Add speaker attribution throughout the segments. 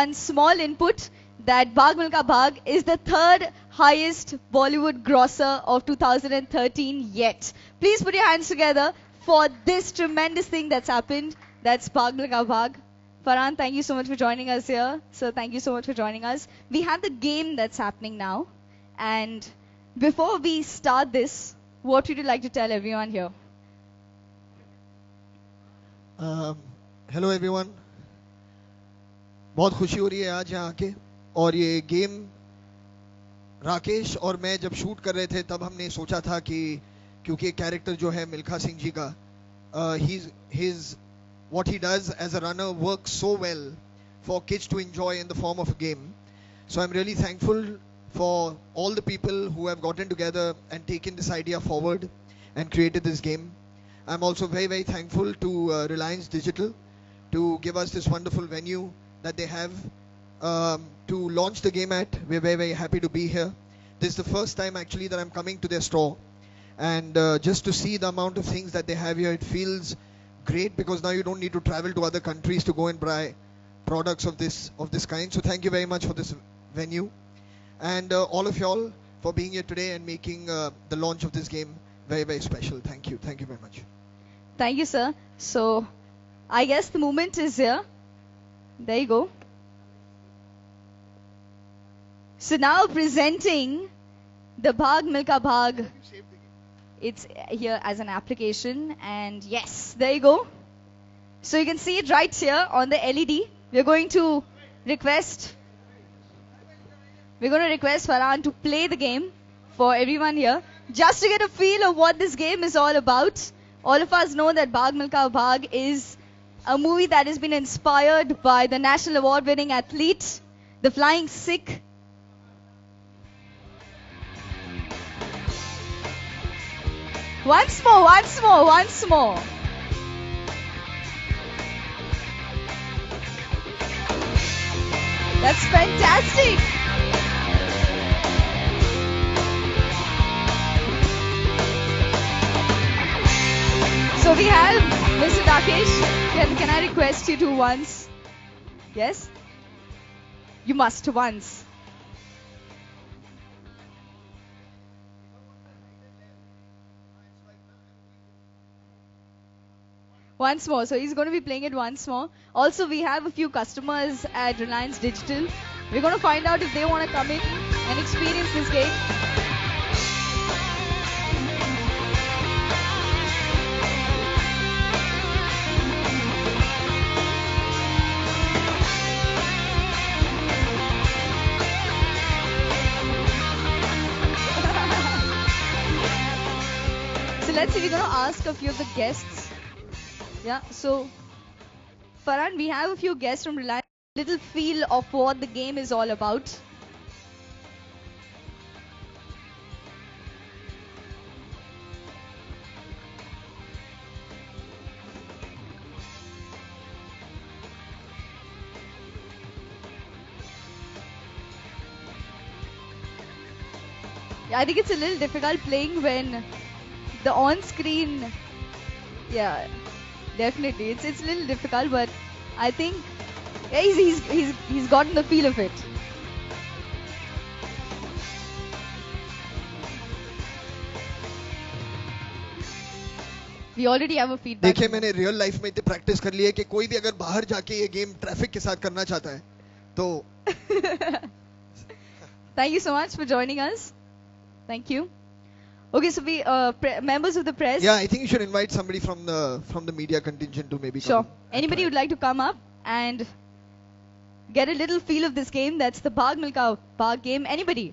Speaker 1: one small input that Bhaag Milkha Bhaag is the third highest Bollywood grosser of 2013 yet. Please put your hands together for this tremendous thing that's happened. That's Bhaag Milkha Bhaag. Farhan, thank you so much for joining us here. So thank you so much for joining us. We have the game that's happening now. And before we start this, what would you like to tell everyone here?
Speaker 2: Hello everyone, बहुत खुशी हो रही है आज यहाँ आके। और ये गेम राकेश और मैं जब शूट कर रहे थे तब हमने सोचा था कि क्योंकि कैरेक्टर जो है मिल्खा सिंह जी का, his what he does as a runner works so well for kids to enjoy in the form of a game. So I'm really thankful for all the people who have gotten together and taken this idea forward and created this game. I'm also very, very thankful to Reliance Digital to give us this wonderful venue that they have to launch the game at. We're very, very happy to be here. This is the first time actually that I'm coming to their store, and just to see the amount of things that they have here, it feels great, because now you don't need to travel to other countries to go and buy products of this kind. So thank you very much for this venue, and all of y'all for being here today and making the launch of this game very, very special. Thank you very much.
Speaker 1: Thank you, sir. So I guess the moment is here. There you go. So now presenting the Bhaag Milkha Bhaag. It's here as an application, and yes, there you go. So you can see it right here on the LED. We're going to request Farhan to play the game for everyone here, just to get a feel of what this game is all about. All of us know that Bhaag Milkha Bhaag is a movie that has been inspired by the National Award-winning athlete, the Flying Sikh. Once more. That's fantastic. So we have Mr. Rakeysh. Can I request you to once? Yes? You must once. Once more. So he's going to be playing it once more. Also, we have a few customers at Reliance Digital. We're going to find out if they want to come in and experience this game. So let's see, we're going to ask a few of the guests. Yeah, so Farhan, we have a few guests from Reliance. Little feel of what the game is all about. Yeah, I think it's a little difficult playing when the on-screen, yeah. Definitely, it's a little difficult, but I think he's gotten the feel of it. We already have a feedback.
Speaker 2: देखिए, मैंने real life में इतनी practice कर ली है कि कोई भी अगर बाहर जाके ये गेम ट्रैफिक के साथ करना चाहता है तो
Speaker 1: Thank you so much for joining us. Thank you. Okay, so we members of the press.
Speaker 2: Yeah, I think you should invite somebody from the media contingent to maybe
Speaker 1: sure.
Speaker 2: come.
Speaker 1: Anybody would like to come up and get a little feel of this game? That's the Bhaag Milkha Bhaag game. Anybody,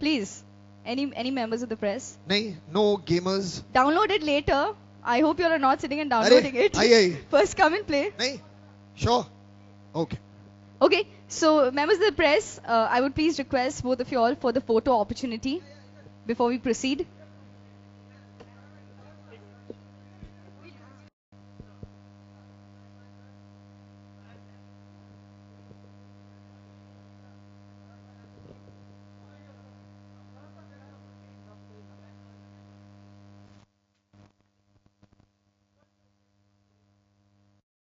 Speaker 1: please. Any members of the press?
Speaker 2: No gamers.
Speaker 1: Download it later. I hope you are not sitting and downloading it. First, come and play.
Speaker 2: Sure. Okay.
Speaker 1: Okay. So, members of the press, I would please request both of you all for the photo opportunity before we proceed.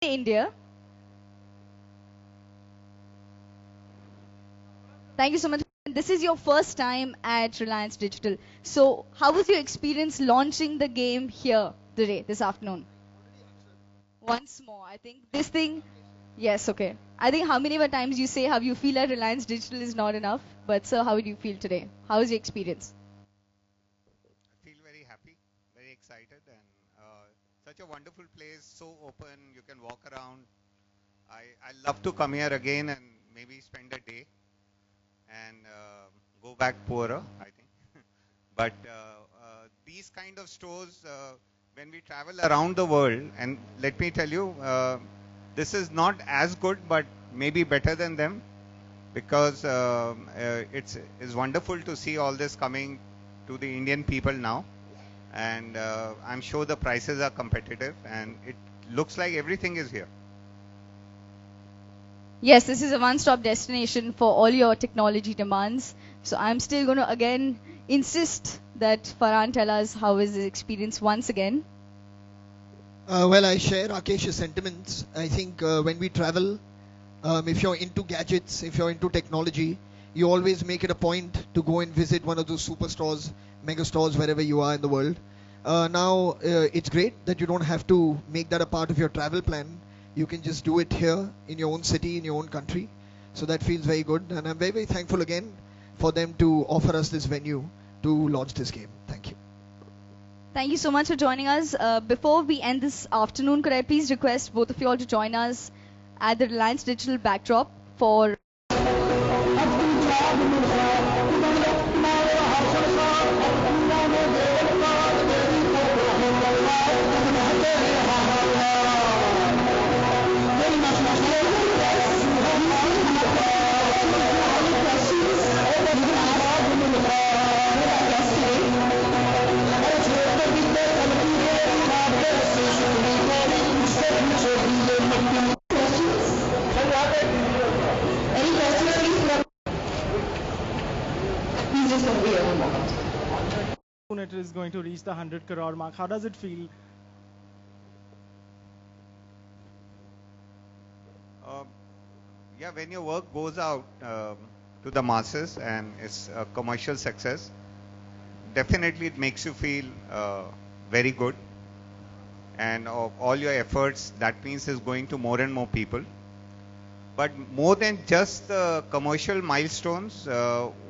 Speaker 1: India. Thank you so much. This is your first time at Reliance Digital. So, how was your experience launching the game here today, this afternoon? Once more, I think this thing. Yes, okay. I think how many more times you say how you feel at Reliance Digital is not enough. But, sir, how do you feel today? How was your experience?
Speaker 3: I feel very happy, very excited, and such a wonderful place, so open. You can walk around. I love to come here again and maybe spend a day and go back poorer, I think. But these kind of stores, when we travel around the world, and let me tell you, this is not as good, but maybe better than them, because it's wonderful to see all this coming to the Indian people now, and I'm sure the prices are competitive, and it looks like everything is here.
Speaker 1: Yes, this is a one-stop destination for all your technology demands. So I'm still going to again insist that Farhan tell us how is his experience once again.
Speaker 2: Well, I share Rakesh's sentiments. I think when we travel, if you're into gadgets, if you're into technology, you always make it a point to go and visit one of those superstores, mega stores, wherever you are in the world. Now, it's great that you don't have to make that a part of your travel plan. You can just do it here in your own city, in your own country. So that feels very good. And I'm very, very thankful again for them to offer us this venue to launch this game. Thank you.
Speaker 1: Thank you so much for joining us. Before we end this afternoon, could I please request both of you all to join us at the Reliance Digital backdrop for
Speaker 4: It is going to reach the 100 crore mark. How does it feel?
Speaker 3: Yeah, when your work goes out to the masses and it's a commercial success, definitely it makes you feel very good. And all your efforts, that means, is going to more and more people. But more than just the commercial milestones,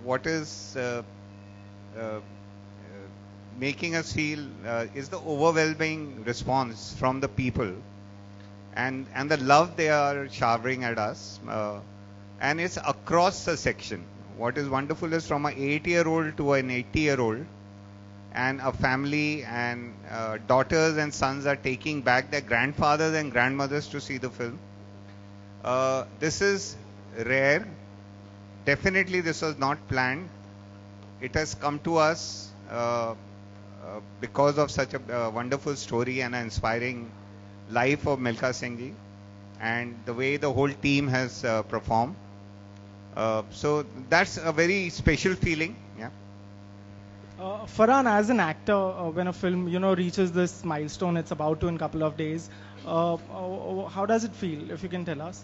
Speaker 3: what is making us feel is the overwhelming response from the people, and the love they are showering at us, and it's across the section. What is wonderful is from an 8-year-old to an 80-year-old, and a family, and daughters and sons are taking back their grandfathers and grandmothers to see the film. This is rare. Definitely this was not planned. It has come to us because of such a wonderful story and an inspiring life of Milkha Singh ji, and the way the whole team has performed. So that's a very special feeling. Yeah.
Speaker 4: Farhan, as an actor, when a film reaches this milestone, it's about to in a couple of days. How does it feel? If you can tell us.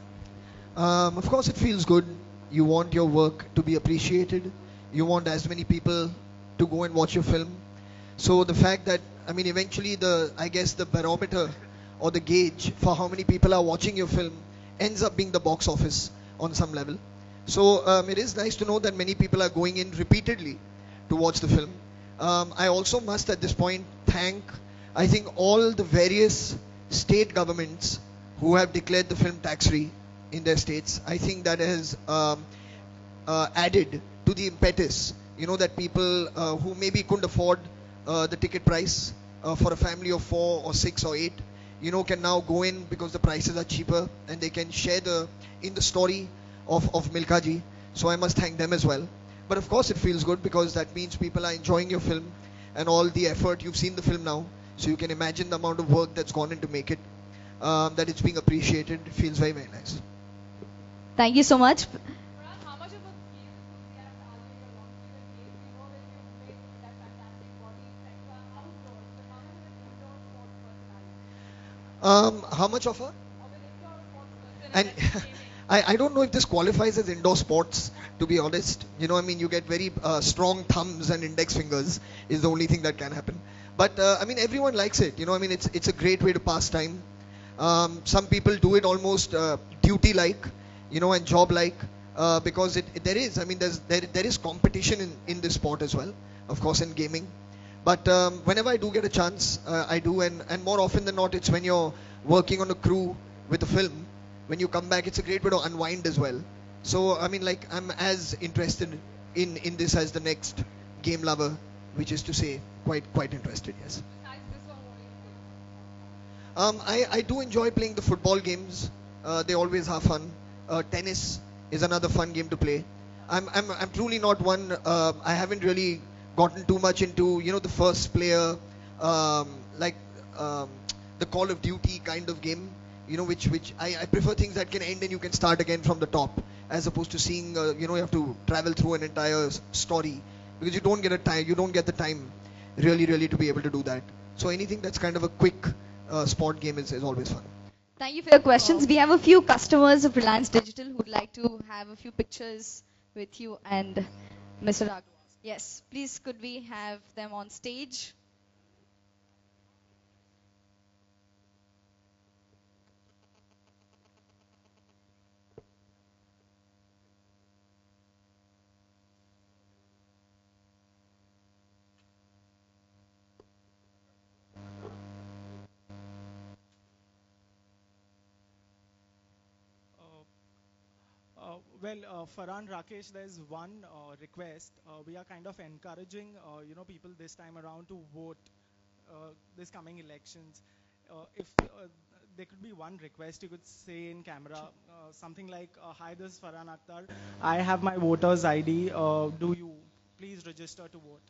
Speaker 2: Of course, it feels good. You want your work to be appreciated. You want as many people to go and watch your film. So the fact that, I mean, eventually I guess the barometer or the gauge for how many people are watching your film ends up being the box office on some level. So it is nice to know that many people are going in repeatedly to watch the film. I also must at this point thank, I think, all the various state governments who have declared the film tax-free in their states. I think that has added to the impetus, that people who maybe couldn't afford the ticket price for a family of 4 or 6 or 8, can now go in because the prices are cheaper, and they can share in the story of Milkha ji. So I must thank them as well. But of course it feels good because that means people are enjoying your film and all the effort. You've seen the film now, so you can imagine the amount of work that's gone in to make it, that it's being appreciated. It feels very, very nice.
Speaker 1: Thank you so much.
Speaker 2: How much of a? And I don't know if this qualifies as indoor sports, to be honest. You know, I mean, you get very strong thumbs and index fingers is the only thing that can happen. But I mean, everyone likes it. You know, I mean, it's a great way to pass time. Some people do it almost duty-like, you know, and job-like, because there is. I mean, there is competition in this sport as well, of course, in gaming. But whenever I do get a chance, I do, and more often than not, it's when you're working on a crew with a film. When you come back, it's a great way to unwind as well. So I mean, like, I'm as interested in this as the next game lover, which is to say, quite interested. Yes. I do enjoy playing the football games. They always have fun. Tennis is another fun game to play. I'm truly not one. I haven't really gotten too much into, you know, the first player, like the Call of Duty kind of game. You know, which I prefer things that can end and you can start again from the top, as opposed to seeing, you know, you have to travel through an entire story, because you don't get the time really to be able to do that. So anything that's kind of a quick sport game is always fun.
Speaker 1: Thank you for your questions. We have a few customers of Reliance Digital who would like to have a few pictures with you and Mr. Raghu. Yes, please could we have them on stage?
Speaker 4: Farhan, Rakesh, there's one request. We are kind of encouraging, people this time around to vote this coming elections. If there could be one request you could say in camera, something like, "Hi, this is Farhan Akhtar. I have my voter's ID. Do you please register to vote?"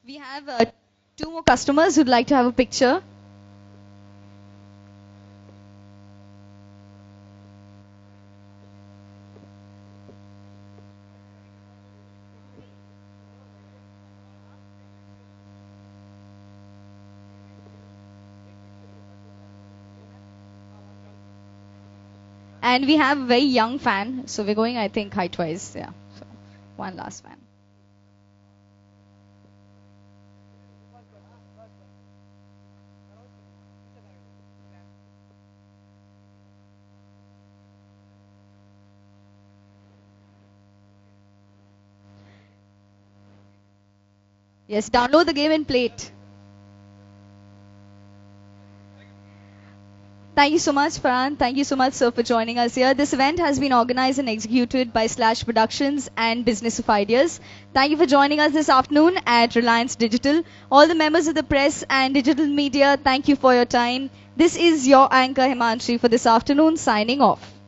Speaker 1: We have two more customers who'd like to have a picture. And we have a very young fan, so we're going, I think, height-wise. Yeah, so one last fan. Yes, download the game and play it. Thank you so much, Farhan. Thank you so much, sir, for joining us here. This event has been organized and executed by Slash Productions and Business of Ideas. Thank you for joining us this afternoon at Reliance Digital. All the members of the press and digital media, thank you for your time. This is your anchor, Himanshi, for this afternoon, signing off.